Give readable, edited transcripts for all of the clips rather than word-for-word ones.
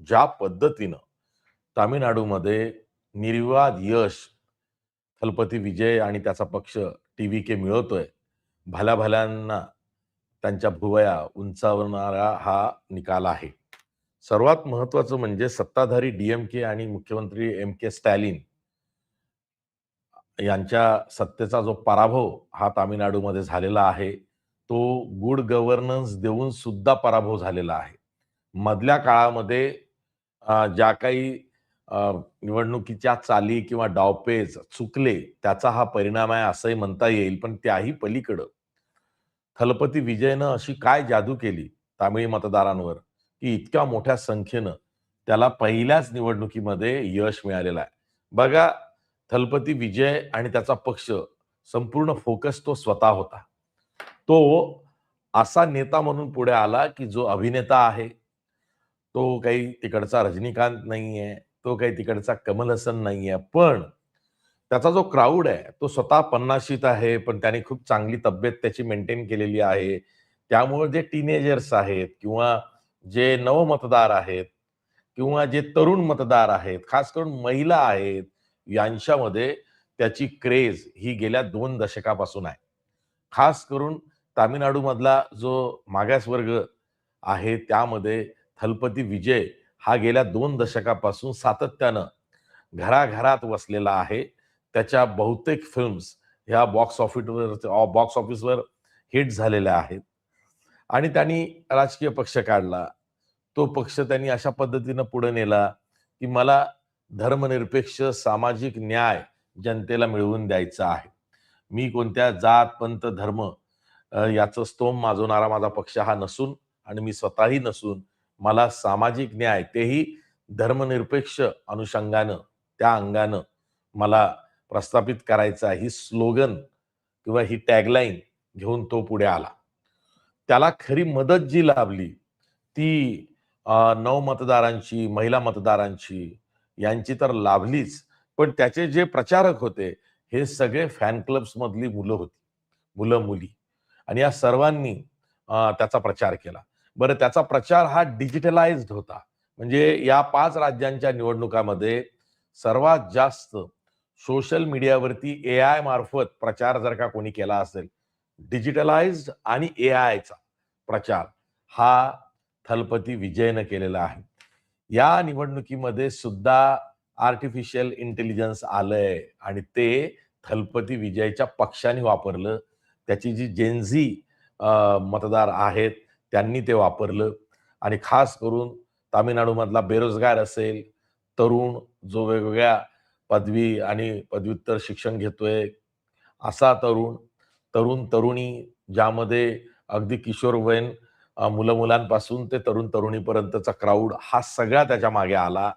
ज्या पद्धतीनं तामिळनाडूमध्ये निर्विवाद यश थलपती विजय आणि त्याचा पक्ष टी-व्ही-के मिळवतोय. भल्या-भल्यांना त्यांच्या भुवया उंचावणारा हा निकाल आहे. सर्वात महत्त्वाचं म्हणजे सत्ताधारी डी-एम-के आणि मुख्यमंत्री एम-के स्टॅलिन यांच्या सत्तेचा जो पराभव हा तामिळनाडूमध्ये झालेला आहे, तो गुड गव्हर्नन्स देऊन सुद्धा पराभव झालेला आहे. मधल्या काळामध्ये ज्या काही निवडणुकीच्या चाली किंवा डावपेच चुकले, त्याचा हा परिणाम आहे असंही म्हणता येईल. पण त्याही पलीकडं थलपती विजयनं अशी काय जादू केली तामिळी मतदारांवर, की इतक्या मोठ्या संख्येनं त्याला पहिल्याच निवडणुकीमध्ये यश मिळालेलं आहे. बघा, थलपती विजय आणि त्याचा पक्ष संपूर्ण फोकस तो स्वतः होता. तो असा नेता म्हणून पुढे आला, की जो अभिनेता आहे, तो काही तिकडचा रजनीकांत नाहीये, तो काही तिकडचा कमल हसन नाहीये. पण त्याचा जो क्राउड आहे, तो स्वतः पन्नाशीत आहे, पण त्याने खूप चांगली तब्येत त्याची मेंटेन केलेली आहे. त्यामुळे जे टीनेजर्स आहेत किंवा जे नवमतदार आहेत किंवा जे तरुण मतदार आहेत, खास करून महिला आहेत, यांच्यामध्ये त्याची क्रेझ ही गेल्या 2 दशकापासून आहे. खास करून तामिळनाडूमधला जो मागासवर्ग आहे, त्यामध्ये थलपती विजय हा गेल्या 2 दशकापासून सातत्यानं घराघरात वसलेला आहे. त्याच्या बहुतेक फिल्म्स ह्या बॉक्स ऑफिसवर हिट झालेल्या आहेत आणि त्यांनी राजकीय पक्ष काढला. तो पक्ष त्यांनी अशा पद्धतीनं पुढे नेला, की मला धर्मनिरपेक्ष सामाजिक न्याय जनतेला मिळवून द्यायचा आहे. मी कोणत्या जात, पंथ, धर्म याचं स्तोम माजवणारा माझा पक्ष हा नसून आणि मी स्वतःही नसून मला सामाजिक न्याय तेही धर्मनिरपेक्ष अनुषंगानं, त्या अंगानं मला प्रस्थापित करायचा ही स्लोगन किंवा ही टॅगलाईन घेऊन तो पुढे आला. त्याला खरी मदत जी लाभली ती नवमतदारांची, महिला मतदारांची यांची तर लाभलीच. पण त्याचे जे प्रचारक होते, हे सगळे फॅन क्लब्समधली मुलं होती. मुलं-मुली आणि या सर्वांनी त्याचा प्रचार केला. बरं, त्याचा प्रचार हा डिजिटलाइज्ड होता. म्हणजे या 5 राज्यांच्या निवडणुकामध्ये सर्वात जास्त सोशल मीडियावरती एआय मार्फत प्रचार जर का कोणी केला असेल, डिजिटलाइज्ड आणि एआयचा प्रचार हा थलपती विजयनं केलेला आहे. या निवडणुकीमध्ये सुद्धा आर्टिफिशियल इंटेलिजन्स आलंय आणि ते थलपती विजयच्या पक्षाने वापरलं. त्याची जी मतदार आहेत, त्यांनी ते वापरलं आणि खास करून तामिळनाडूमधला बेरोजगार असेल, तरुण जो वेगवेगळ्या पदवी आणि पदव्युत्तर शिक्षण घेतोय, असा तरुण, तरुण-तरुणी ज्यामध्ये अगदी किशोरवयीन मुलं-मुलांपासून ते तरुण-तरुणीपर्यंतचा क्राउड हा सगळा त्याच्या मागे आला.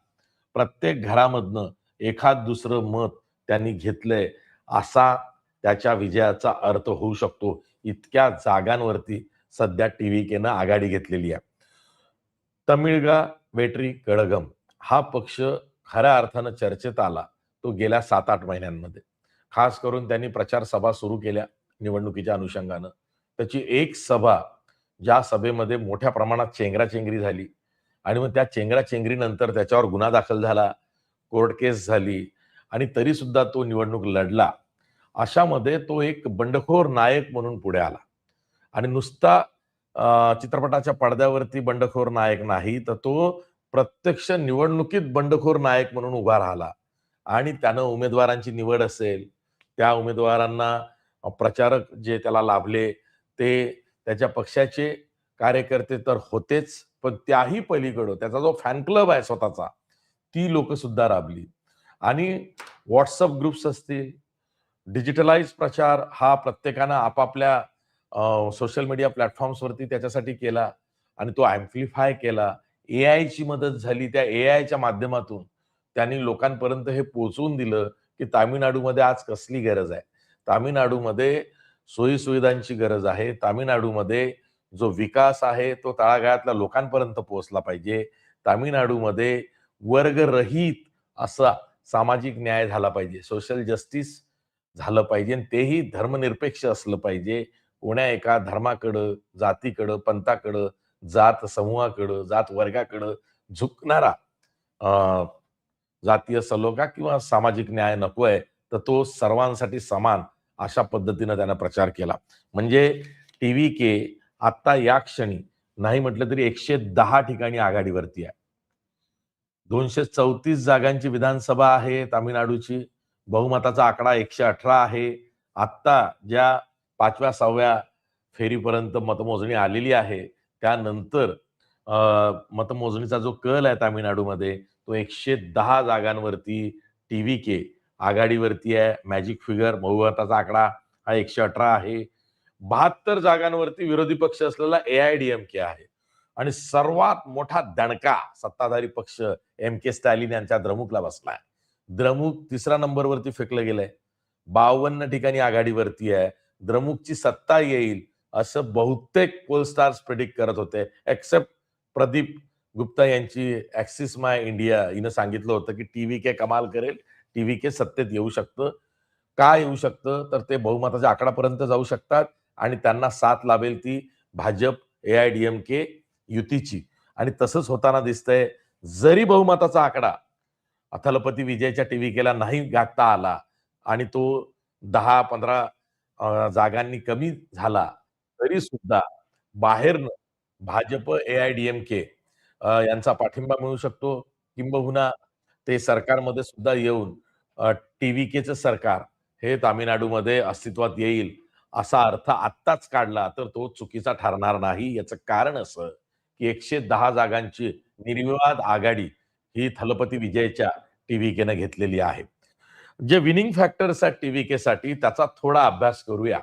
प्रत्येक घरामधनं एखाद दुसरं मत त्यांनी घेतलंय, असा त्याच्या विजयाचा अर्थ होऊ शकतो. इतक्या जागांवरती सध्या टी-व्ही-केनं आघाडी घेतलेली आहे. तमिळगा वेट्री कळघम हा पक्ष खऱ्या अर्थानं चर्चेत आला, तो गेल्या 7-8 महिन्यांमध्ये. खास करून त्यांनी प्रचार सभा सुरू केल्या निवडणुकीच्या अनुषंगानं. त्याची एक सभा, ज्या सभेमध्ये मोठ्या प्रमाणात चेंगराचेंगरी झाली आणि मग त्या चेंगराचेंगरीनंतर त्याच्यावर गुन्हा दाखल झाला, कोर्ट केस झाली आणि तरीसुद्धा तो निवडणूक लढला. अशामध्ये तो एक बंडखोर नायक म्हणून पुढे आला आणि नुसता चित्रपटाच्या पडद्यावरती बंडखोर नायक नाही, तर तो प्रत्यक्ष निवडणुकीत बंडखोर नायक म्हणून उभा राहिला आणि त्यानं उमेदवारांची निवड असेल, त्या उमेदवारांना प्रचारक जे त्याला लाभले, ते त्याच्या पक्षाचे कार्यकर्ते तर होतेच, पण त्याही पलीकडं त्याचा जो फॅन क्लब आहे स्वतःचा, ती लोकं सुद्धा राबली आणि WhatsApp ग्रुप्स असतील, डिजिटलाइज प्रचार हा प्रत्येकानं आपापल्या सोशल मीडिया प्लॅटफॉर्म्सवरती त्याच्यासाठी केला आणि तो अँप्लिफाय केला. एआयची मदत झाली. त्या एआयच्या माध्यमातून त्यांनी लोकांपर्यंत हे पोहोचवून दिलं, की तामिळनाडूमध्ये आज कसली गरज आहे. तामिळनाडूमध्ये सोयी-सुविधांची गरज आहे. तामिळनाडूमध्ये जो विकास आहे, तो तळागाळातल्या लोकांपर्यंत पोहोचला पाहिजे. तामिळनाडूमध्ये वर्गरहित असा सामाजिक न्याय झाला पाहिजे. सोशल जस्टिस झालं पाहिजे आणि तेही धर्मनिरपेक्ष असलं पाहिजे. कोण्या एका धर्माकडं, जातीकडं, पंथाकडं, जात समूहाकडं, जात वर्गाकडं झुकणारा अ, जातीय सलोखा किंवा सामाजिक न्याय नकोय, तर तो सर्वांसाठी समान अशा पद्धतीनं त्यानं प्रचार केला. म्हणजे टी-व्ही-के आत्ता या क्षणी नाही म्हटलं तरी 110 ठिकाणी आघाडीवरती आहे. 234 जागांची विधानसभा आहे तामिळनाडूची. बहुमताचा आकडा 118 आहे. आत्ता ज्या 5व्या-6व्या फेरीपर्यंत मतमोजणी आलेली आहे. त्यानंतर अ, मतमोजणीचा जो कल आहे तामिळनाडूमध्ये, तो 110 जागांवरती टी-व्ही-के आघाडीवरती आहे. मॅजिक फिगर बहुमताचा आकडा हा 118 आहे. 72 जागांवरती विरोधी पक्ष असलेला ए-आय-डी-एम-के आहे. आणि सर्वात मोठा दणका सत्ताधारी पक्ष एम-के स्टॅलिन यांच्या द्रमुकला बसलाय. द्रमुक 3ऱ्या नंबरवरती फेकलं गेलंय. 52 ठिकाणी आघाडीवरती आहे. द्रमुकची सत्ता येईल असं बहुतेक पोल स्टार्स प्रेडिक्ट करत होते. एक्सेप्ट प्रदीप गुप्ता यांची ॲक्सिस माय इंडिया हिनं सांगितलं होतं, की टी-व्ही-के कमाल करेल. टी-व्ही-के सत्तेत येऊ शकतं. का येऊ शकतं? तर ते बहुमताच्या आकडापर्यंत जाऊ शकतात आणि त्यांना साथ लाभेल ती भाजप, ए-आय-डी-एम-के युतीची आणि तसंच होताना दिसतंय. जरी बहुमताचा आकडा थलपती विजयच्या टी-व्ही-केला नाही गाठता आला आणि तो 10-15 जागांनी कमी झाला, तरी सुद्धा बाहेरनं भाजप, ए-आय-डी-एम-के यांचा पाठिंबा मिळू शकतो. किंबहुना ते सरकारमध्ये सुद्धा येऊन टी-व्ही-केचं सरकार हे तामिळनाडूमध्ये अस्तित्वात येईल, असा अर्थ आत्ताच काढला तर तो चुकीचा ठरणार नाही. याचं कारण असं, की 110 जागांची निर्विवाद आघाडी ही थलपती विजयच्या टी-व्ही-केनं घेतलेली आहे. जे विनिंग फॅक्टर्स आहेत टी-व्ही-केसाठी त्याचा थोडा अभ्यास करूया.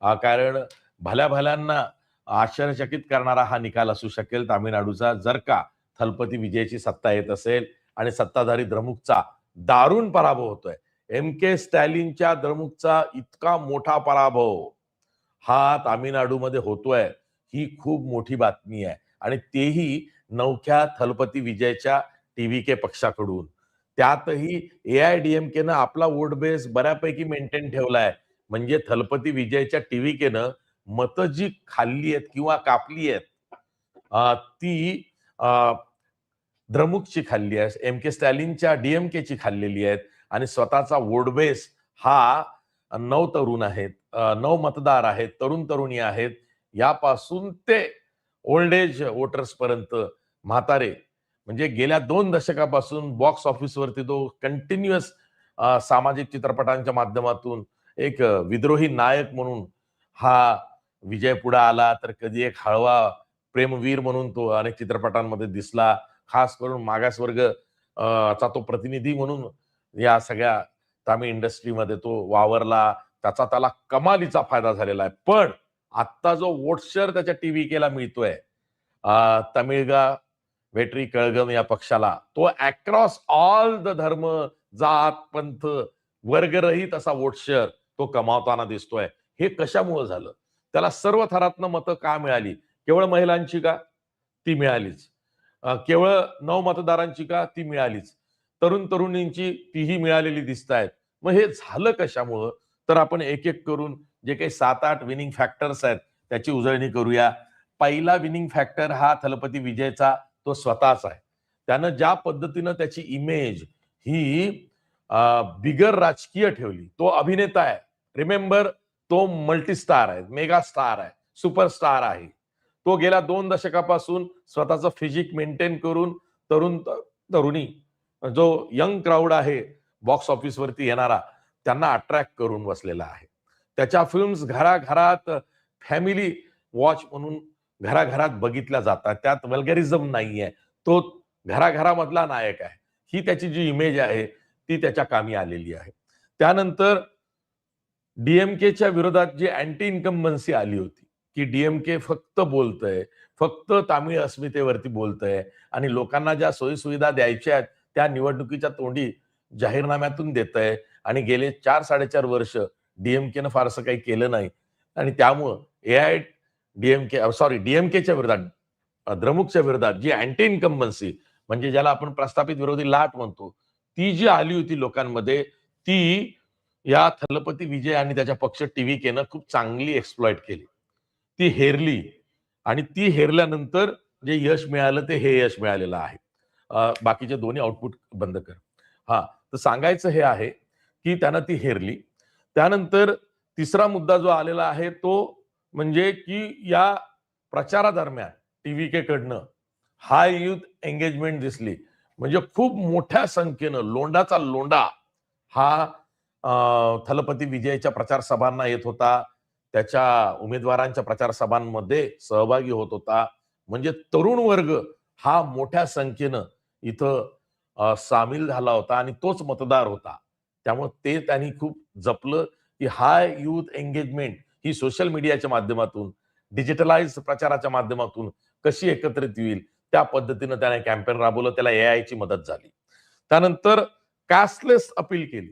कारण भल्या-भल्यांना आश्चर्यचकित करणारा हा निकाल असू शकेल तामिळनाडूचा, जर का थलपती विजयची सत्ता येत असेल आणि सत्ताधारी द्रमुकचा दारुण पराभव होतोय. एम-के स्टॅलिनच्या द्रमुकचा इतका मोठा पराभव हा तामिळनाडूमध्ये होतोय, ही खूप मोठी बातमी आहे आणि तेही नवख्या थलपती विजयच्या टी-व्ही-के पक्षाकडून. त्यातही ए-आय-डी-एम-केनं आपला वोट बेस बऱ्यापैकी मेंटेन ठेवलाय. म्हणजे थलपती विजयच्या टी-व्ही-केनं मतं जी खाल्ली आहेत किंवा कापली आहेत, ती अ, द्रमुकची खाल्ली आहे, एम-के स्टॅलिनच्या डी-एम-केची खाल्लेली आहेत आणि स्वतःचा वोट बेस हा 9 तरुण आहेत, 9 मतदार आहेत, तरुण-तरुणी आहेत. यापासून ते ओल्ड एज वोटर्सपर्यंत म्हातारे म्हणजे गेल्या 2 दशकापासून बॉक्स ऑफिसवरती तो कंटिन्युअस सामाजिक चित्रपटांच्या माध्यमातून एक विद्रोही नायक म्हणून हा विजय पुढे आला, तर कधी एक हळवा प्रेमवीर म्हणून तो अनेक चित्रपटांमध्ये दिसला. खास करून मागासवर्ग चा तो प्रतिनिधी म्हणून या सगळ्या तामिळ इंडस्ट्रीमध्ये तो वावरला. त्याचा त्याला कमालीचा फायदा झालेला आहे. पण आत्ता जो वोट शेअर त्याच्या टी-व्ही-केला मिळतोय, तमिळगा वेट्री कळघम या पक्षाला, तो अक्रॉस ऑल द धर्म, जात, पंथ, वर्गरहित असा वोट शेअर तो कमावताना दिसतोय. हे कशामुळे झालं? त्याला सर्व थरातनं मतं का मिळाली? केवळ महिलांची का? ती मिळालीच. केवळ नवमतदारांची का? ती मिळालीच. तरुण-तरुणींची तीही मिळालेली दिसतायत. मग हे झालं कशामुळं? तर आपण एक-एक करून जे काही 7-8 विनिंग फॅक्टर्स आहेत, त्याची उजळणी करूया. पहिला विनिंग फॅक्टर हा थलपती विजयचा तो स्वतःच आहे. त्यानं ज्या पद्धतीनं त्याची इमेज ही बिगर राजकीय ठेवली. तो अभिनेता आहे. रिमेंबर तो मल्टीस्टार आहे, मेगा स्टार आहे, सुपरस्टार आहे. तो गेल्या 2 दशकापासून स्वतःचं फिजिक मेंटेन करून तरुणी जो यंग क्राउड आहे बॉक्स ऑफिसवरती येणारा, त्यांना अट्रॅक्ट करून बसलेला आहे. त्याच्या फिल्म्स घराघरात फॅमिली वॉच म्हणून घराघरात बघितल्या जातात. त्यात वल्गॅरिझम नाहीये. तो घराघरामधला नायक आहे. ही त्याची जी इमेज आहे, ती त्याच्या कामी आलेली आहे. त्यानंतर डी-एम-केच्या विरोधात जी अँटी इन्कम्बन्सी आली होती, की डी-एम-के फक्त बोलतंय, फक्त तामिळ अस्मितेवरती बोलतंय आणि लोकांना ज्या सोयी-सुविधा द्यायच्या आहेत, त्या निवडणुकीच्या तोंडी जाहीरनाम्यातून देतंय आणि गेले 4-4.5 वर्ष डी-एम-केनं फारसं काही केलं नाही आणि त्यामुळं ए-आय-डी-एम-के सॉरी डी-एम-केच्या विरोधात, द्रमुकच्या विरोधात जी अँटी इन्कम्बन्सी म्हणजे ज्याला आपण प्रस्थापित विरोधी लाट म्हणतो, ती जी आली होती लोकांमध्ये, ती या थलपती विजय आणि त्याच्या पक्ष टी-व्ही-केनं खूप चांगली एक्सप्लॉइट केली. ती हेरली आणि ती हेरल्यानंतर जे यश मिळालं ते हे यश मिळालेलं आहे. बाकीचे दोन्ही आउटपुट बंद कर. हा, तर सांगायचं हे आहे की त्यानं ती हेरली. त्यानंतर तिसरा मुद्दा जो आलेला आहे तो म्हणजे की या प्रचारादरम्यान टीव्हीके कडनं हाय युथ एंगेजमेंट दिसली. म्हणजे खूप मोठ्या संख्येनं लोंडाचा लोंडा हा थलपती विजयच्या प्रचार सभांना येत होता. त्याच्या उमेदवारांच्या प्रचार सभांमध्ये सहभागी होत होता. म्हणजे तरुण वर्ग हा मोठ्या संख्येनं इथं सामील झाला होता आणि तोच मतदार होता. त्यामुळे ते त्यांनी खूप जपलं, की हाय यूथ एंगेजमेंट ही सोशल मीडियाच्या माध्यमातून, डिजिटलाइज प्रचाराच्या माध्यमातून कशी एकत्रित होईल, त्या पद्धतीनं त्याने कॅम्पेन राबवलं. त्याला एआयची मदत झाली. त्यानंतर कास्टलेस अपील केली,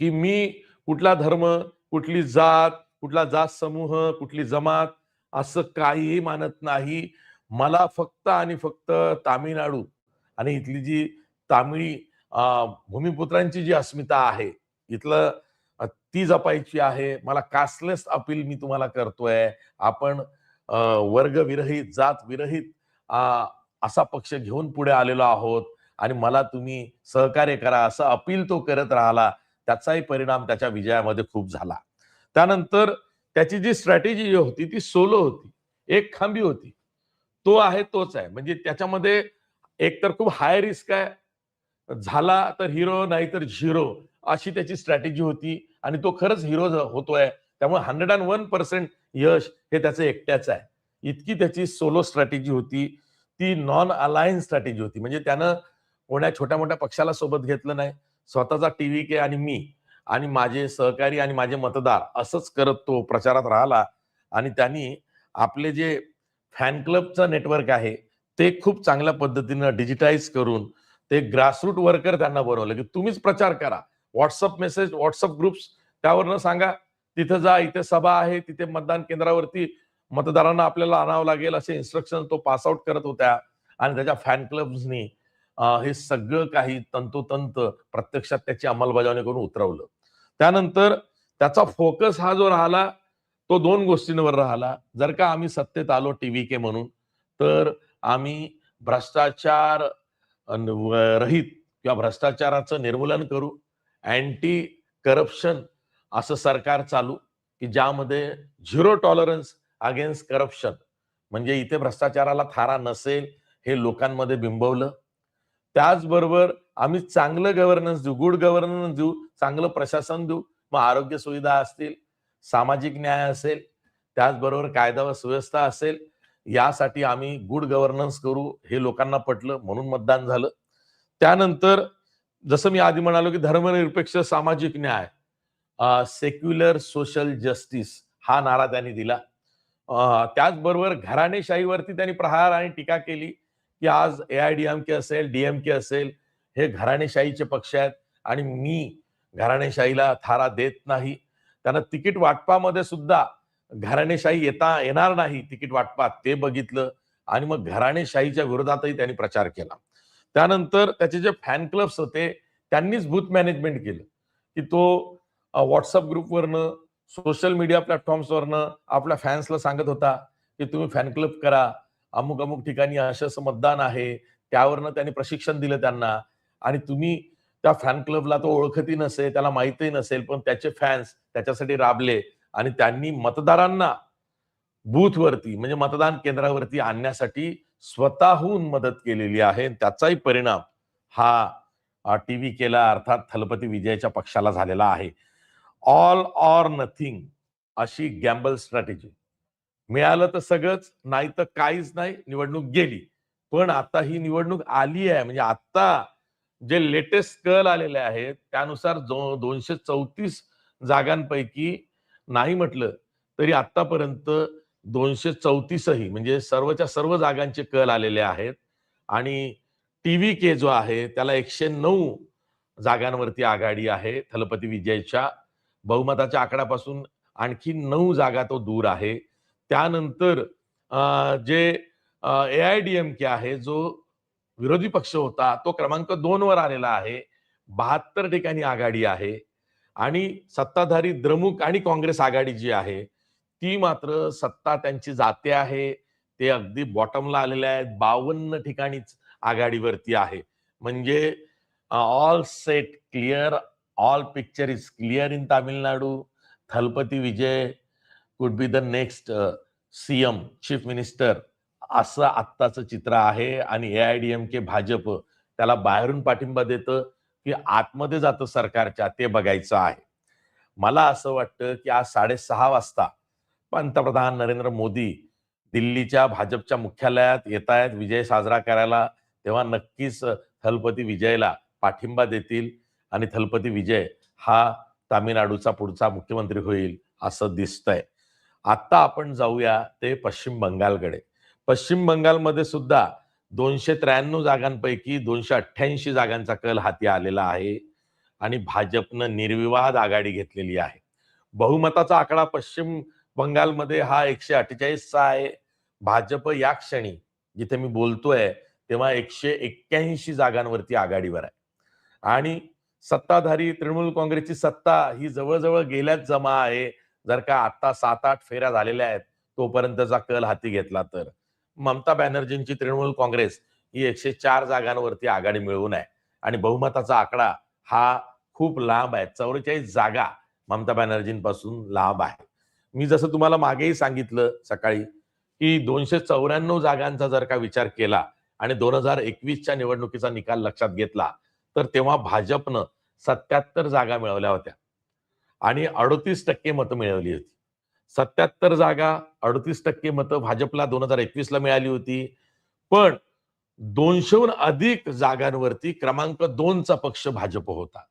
की मी कुठला धर्म, कुठली जात, कुठला जात समूह, कुठली जमात असं काहीही मानत नाही. मला फक्त आणि फक्त तामिळनाडू आणि इथली जी तामिळी भूमिपुत्रांची जी अस्मिता आहे, इथलं ती जपायची आहे. मला कास्टलेस अपील मी तुम्हाला करतोय. आपण वर्गविरहित, जातविरहित असा पक्ष घेऊन पुढे आलेलो आहोत आणि मला तुम्ही सहकार्य करा, असं अपील तो करत राहिला. त्याचाही परिणाम त्याच्या विजयामध्ये खूप झाला. त्यानंतर त्याची जी स्ट्रॅटेजी होती ती सोलो होती. एक खांबी होती. तो आहे तोच आहे. म्हणजे त्याच्यामध्ये एकतर खूप हाय रिस्क आहे. झाला तर हिरो नाहीतर झिरो अशी त्याची स्ट्रॅटेजी होती आणि तो खरंच हिरो होतोय. त्यामुळे 101% यश हे त्याचं एकट्याचं आहे. इतकी त्याची सोलो स्ट्रॅटेजी होती. ती नॉन अलायन्स स्ट्रॅटेजी होती. म्हणजे त्यानं कोण्या छोट्या-मोठ्या पक्षाला सोबत घेतलं नाही. स्वतःचा टीव्हीके आणि मी आणि माझे सहकारी आणि माझे मतदार असंच करत तो प्रचारात राहिला आणि त्यांनी आपले जे फॅन क्लबचं नेटवर्क आहे, ते खूप चांगल्या पद्धतीनं डिजिटाइज करून ते ग्रासरूट वर्कर त्यांना बनवलं, की तुम्हीच प्रचार करा. WhatsApp मेसेज, WhatsApp ग्रुप्स त्यावरनं सांगा, तिथं जा, इथे सभा आहे, तिथे मतदान केंद्रावरती मतदारांना आपल्याला आणावं लागेल असे इन्स्ट्रक्शन तो पास आउट करत होत्या आणि त्याच्या फॅन क्लब्सनी हे सगळं काही तंतोतंत प्रत्यक्षात त्याची अंमलबजावणी करून उतरवलं. त्यानंतर त्याचा फोकस हा जो राहिला, तो 2 गोष्टींवर राहिला. जर का आम्ही सत्तेत आलो टीव्हीके म्हणून, तर आम्ही भ्रष्टाचार रहित किंवा भ्रष्टाचाराचं निर्मूलन करू. अँटी करप्शन असं सरकार चालू, की ज्यामध्ये झिरो टॉलरन्स अगेन्स्ट करप्शन. म्हणजे इथे भ्रष्टाचाराला थारा नसेल, हे लोकांमध्ये बिंबवलं. त्याचबरोबर आम्ही चांगलं गव्हर्नन्स देऊ, गुड गव्हर्नन्स देऊ, चांगलं प्रशासन देऊ. मग आरोग्य सुविधा असतील, सामाजिक न्याय असेल, त्याचबरोबर कायदा व सुव्यवस्था असेल. यासाठी आम्ही गुड गव्हर्नन्स करू, हे लोकांना पटलं म्हणून मतदान झालं. त्यानंतर जसं मी आधी म्हणालो, की धर्मनिरपेक्ष सामाजिक न्याय, सेक्युलर सोशल जस्टिस हा नारा त्यांनी दिला. त्याचबरोबर घराणेशाहीवरती त्यांनी प्रहार आणि टीका केली, की आज एआयडीएमके असेल, डीएमके असेल, हे घराणेशाहीचे पक्ष आहेत आणि मी घराणेशाहीला थारा देत नाही. त्यांना तिकीट वाटपामध्ये सुद्धा घराणेशाही येणार नाही तिकीट वाटपात ते बघितलं आणि मग घराणेशाहीच्या विरोधातही त्यांनी प्रचार केला. त्यानंतर त्याचे जे फॅन क्लब्स होते त्यांनीच बूथ मॅनेजमेंट केलं, की तो WhatsApp ग्रुपवरनं, सोशल मीडिया प्लॅटफॉर्म्सवरनं आपल्या फॅन्सला सांगत होता, की तुम्ही फॅन क्लब करा. अमुक-अमुक ठिकाणी असं-असं मतदान आहे. त्यावरनं त्यांनी प्रशिक्षण दिलं त्यांना आणि तुम्ही त्या फॅन क्लबला तो ओळखतही नसेल, त्याला माहीतही नसेल, पण त्याचे फॅन्स त्याच्यासाठी राबले आणि त्यांनी मतदारांना बूथवरती म्हणजे मतदान केंद्रावरती आणण्यासाठी स्वतःहून मदत केलेली आहे. त्याचाही परिणाम हा टीव्हीकेला अर्थात थलपती विजयच्या पक्षाला झालेला आहे. ऑल ऑर नथिंग अशी गॅम्बल स्ट्रॅटेजी. मिळालं तर सगळंच, नाही तर काहीच नाही, निवडणूक गेली. पण आता ही निवडणूक आली आहे म्हणजे आता जे लेटेस्ट कल आलेले आहेत त्यानुसार 234 जागांपैकी नाही म्हटलं तरी आतापर्यंत 234 ही म्हणजे सर्वच्या सर्व जागांचे कल आलेले आहेत आणि टीव्हीके जो आहे त्याला 109 जागांवरती आघाडी आहे. थलपती विजयच्या बहुमताच्या आकड्यापासून आणखी 9 जागा तो दूर आहे. त्यानंतर जे एआयडीएमके आहे जो विरोधी पक्ष होता तो क्रमांक 2 वर आलेला आहे. 72 ठिकाणी आघाडी आहे आणि सत्ताधारी द्रमुक आणि काँग्रेस आघाडी जी आहे ती मात्र सत्ता त्यांची जाते आहे. ते अगदी बॉटमला आलेले आहेत. 52 ठिकाणीच आघाडीवरती आहे. म्हणजे all set clear, all picture is clear in Tamil Nadu. Thalapathy Vijay could be the next CM, chief minister, असं आत्ताचं चित्र आहे. आणि एआयडीएमके भाजप त्याला बाहेरून पाठिंबा देतं की आतमध्ये जातं सरकारच्या, ते बघायचं आहे. मला असं वाटतं की आज 6:30 वाजता पंतप्रधान नरेंद्र मोदी दिल्लीच्या भाजपच्या मुख्यालयात येत आहेत विजय साजरा करायला. तेव्हा नक्कीच थलपती विजयला पाठिंबा देतील आणि थलपती विजय हा तामिळनाडूचा पुढचा मुख्यमंत्री होईल असं दिसतंय. आता आपण जाऊया ते पश्चिम बंगालकडे. पश्चिम बंगालमध्ये सुद्धा 293 जागांपैकी 288 जागांचा कल हाती आलेला आहे आणि भाजपनं निर्विवाद आघाडी घेतलेली आहे. बहुमताचा आकडा पश्चिम बंगालमध्ये हा 148 चा आहे. भाजप या क्षणी जिथे मी बोलतोय तेव्हा 181 जागांवरती आघाडीवर आहे. आणि सत्ताधारी तृणमूल काँग्रेसची सत्ता ही जवळ गेल्याच जमा आहे. जर का आता 7-8 फेऱ्या झालेल्या आहेत तोपर्यंतचा कल हाती घेतला तर. ममता बॅनर्जींची तृणमूल काँग्रेस ही 104 जागांवरती आघाडी मिळवून आहे आणि बहुमताचा आकडा हा खूप लांब आहे. 44 जागा ममता बॅनर्जींपासून लांब आहे. मी जसं तुम्हाला मागेही सांगितलं सकाळी की 294 जागांचा जर का विचार केला आणि 2021च्या निवडणुकीचा निकाल लक्षात घेतला तर तेव्हा भाजपनं 77 जागा मिळवल्या होत्या आणि 38% मतं मिळवली होती. 77 जागा, 38% मतं भाजपला 2021ला मिळाली होती. पण 200हून अधिक जागांवरती क्रमांक 2चा पक्ष भाजप होता.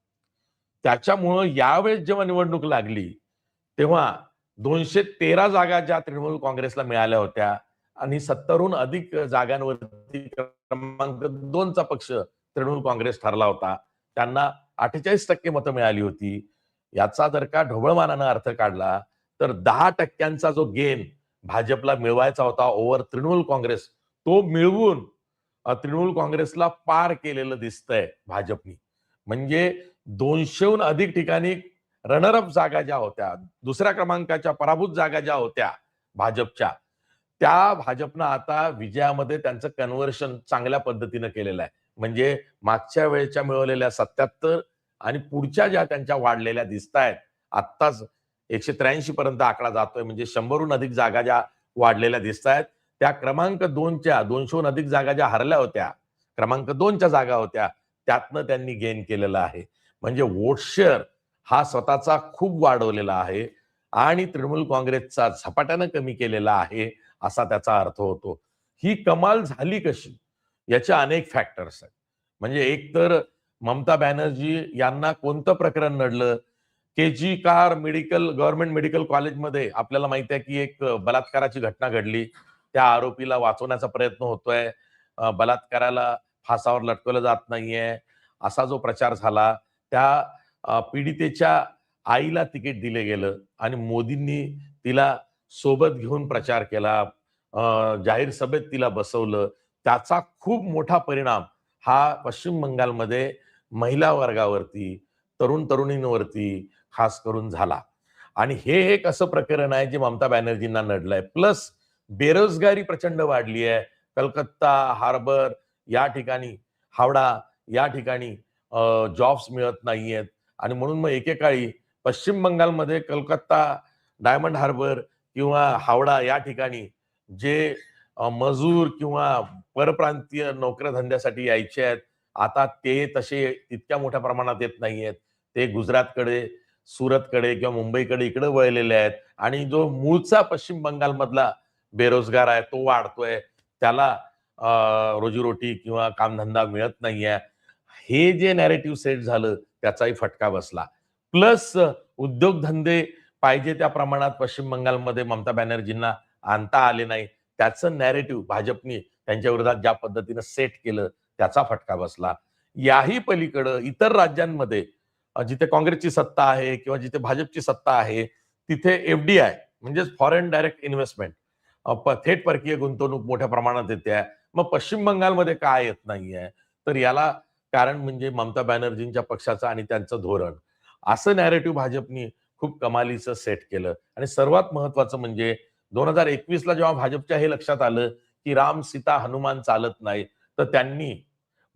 त्याच्यामुळं यावेळेस जेव्हा निवडणूक लागली तेव्हा 213 जागा ज्या तृणमूल काँग्रेसला मिळाल्या होत्या आणि 70हून अधिक जागांवरती क्रमांक 2चा पक्ष तृणमूल काँग्रेस ठरला होता. त्यांना 48% मतं मिळाली होती. याचा जर का ढोबळमानानं अर्थ काढला तर 10% जो गेन भाजपला मिळवायचा होता ओव्हर तृणमूल काँग्रेस, तो मिळवून तृणमूल काँग्रेसला पार केलेलं दिसतंय भाजपनी. म्हणजे 200हून अधिक ठिकाणी रनरअप जागा ज्या होत्या, दुसऱ्या क्रमांकाच्या पराभूत जागा ज्या होत्या भाजपच्या, त्या भाजपनं आता विजयामध्ये त्यांचं कन्व्हर्शन चांगल्या पद्धतीनं केलेलं आहे. म्हणजे मागच्या वेळेच्या मिळवलेल्या 77 आणि पुढच्या ज्या त्यांच्या वाढलेल्या दिसतायत, आत्ताच 183 पर्यंत आकडा जातोय. म्हणजे 100हून अधिक जागा ज्या वाढलेल्या दिसतायत, त्या क्रमांक 2च्या 200हून अधिक जागा ज्या हरल्या होत्या, क्रमांक 2च्या जागा होत्या, त्यातनं त्यांनी गेन केलेलं आहे. म्हणजे वोट शेअर हा स्वतःचा खूप वाढवलेला आहे आणि तृणमूल काँग्रेसचा झपाट्यानं कमी केलेला आहे असा त्याचा अर्थ होतो. ही कमाल झाली कशी? याचे अनेक फॅक्टर्स आहेत. म्हणजे एक तर ममता बॅनर्जी यांना कोणतं प्रकरण नडलं? केजी कार गव्हर्नमेंट मेडिकल कॉलेजमध्ये आपल्याला माहिती आहे की एक बलात्काराची घटना घडली. त्या आरोपीला वाचवण्याचा प्रयत्न होतोय. बलात्काराला फासावर लटकवलं जात नाहीये, असा जो प्रचार झाला. त्या पीडितेच्या आईला तिकीट दिले गेलं आणि मोदींनी तिला सोबत घेऊन प्रचार केला. जाहीर सभेत तिला बसवलं. त्याचा खूप मोठा परिणाम हा पश्चिम बंगालमध्ये महिला वर्गावरती, तरुणींवरती खास करून झाला. आणि हे एक असं प्रकरण आहे जे ममता बॅनर्जींना नडलंय. प्लस बेरोजगारी प्रचंड वाढली आहे. कलकत्ता, हार्बर या ठिकाणी, हावडा या ठिकाणी जॉब्स मिळत नाहीयेत आणि म्हणून मग एकेकाळी पश्चिम बंगालमध्ये कलकत्ता, डायमंड हार्बर किंवा हावडा या ठिकाणी जे मजूर किंवा परप्रांतीय नोकऱ्या-धंद्यासाठी यायचे आहेत, आता ते तसे तितक्या मोठ्या प्रमाणात येत नाहीयेत. ते गुजरातकडे, सुरतकडे किंवा मुंबईकडे इकडे वळलेले आहेत आणि जो मूळचा पश्चिम बंगालमधला बेरोजगार आहे तो वाढतोय. त्याला रोजीरोटी किंवा कामधंदा मिळत नाहीये. हे जे नॅरेटिव्ह सेट झालं त्याचाही फटका बसला. प्लस उद्योगधंदे पाहिजे त्या प्रमाणात पश्चिम बंगालमध्ये ममता बॅनर्जींना आणता आले नाही. त्याचं नॅरेटिव्ह भाजपनी त्यांच्या विरोधात ज्या पद्धतीनं सेट केलं त्याचा फटका बसला. याही पलीकडं इतर राज्यांमध्ये जिथे काँग्रेसची सत्ता आहे किंवा जिथे भाजपची सत्ता आहे, तिथे एफडीआय म्हणजेच फॉरेन डायरेक्ट इन्व्हेस्टमेंट, थेट परकीय गुंतवणूक मोठ्या प्रमाणात येते आहे. मग पश्चिम बंगालमध्ये का येत नाहीये? तर याला कारण म्हणजे ममता बॅनर्जींच्या पक्षाचं आणि त्यांचं धोरण. असं नॅरेटिव्ह भाजपनी खूप कमालीचं सेट केलं आणि सर्वात महत्वाचं म्हणजे 2021ला जेव्हा भाजपच्या हे लक्षात आलं, की राम, सीता, हनुमान चालत नाही, तर त्यांनी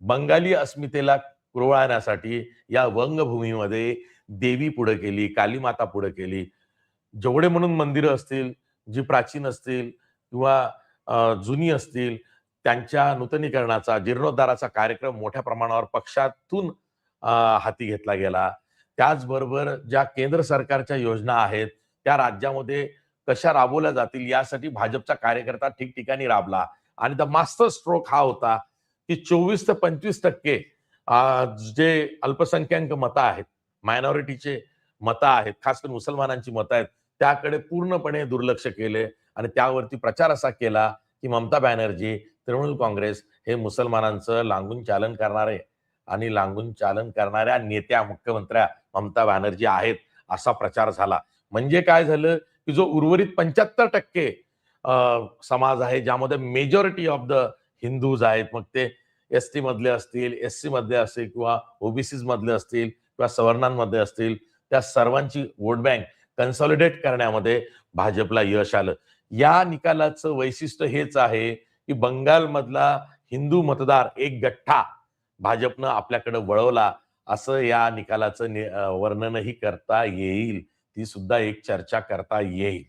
बंगाली अस्मितेला कुरवाळण्यासाठी या वंगभूमीमध्ये देवी पुढे केली, कालीमाता पुढे केली. जेवढे म्हणून मंदिरं असतील, जी प्राचीन असतील किंवा जुनी असतील, त्यांच्या नूतनीकरणाचा, जीर्णोद्धाराचा कार्यक्रम मोठ्या प्रमाणावर पक्षातून हाती घेतला गेला. त्याचबरोबर ज्या केंद्र सरकारच्या योजना आहेत, त्या राज्यामध्ये कशा राबवल्या जातील यासाठी भाजपचा कार्यकर्ता ठिकठिकाणी राबला आणि द मास्टर स्ट्रोक हा होता, की 24% ते 25% जे अल्पसंख्याक मतं आहेत, मायनॉरिटीचे मतं आहेत, खास करून मुसलमानांची मतं आहेत, त्याकडे पूर्णपणे दुर्लक्ष केले आणि त्यावरती प्रचार असा केला, की ममता बॅनर्जी, तृणमूल काँग्रेस हे मुसलमानांचं लांगून चालन करणारे आणि लांगून चालन करणाऱ्या नेत्या, मुख्यमंत्र्या ममता बॅनर्जी आहेत, असा प्रचार झाला. म्हणजे काय झालं, की जो उर्वरित 75% समाज आहे, ज्यामध्ये मेजॉरिटी ऑफ द हिंदूज आहेत. मग ते एस-टी मधले असतील, एस-सी मधले असतील किंवा ओ-बी-सीज मधले असतील किंवा सवर्णांमध्ये असतील, त्या सर्वांची वोट बँक कन्सॉलिडेट करण्यामध्ये भाजपला यश आलं. या निकालाचं वैशिष्ट्य हेच आहे, की बंगालमधला हिंदू मतदार एक गठ्ठा भाजपनं आपल्याकडे वळवला, असं या निकालाचं वर्णनही करता येईल. ती सुद्धा एक चर्चा करता येईल.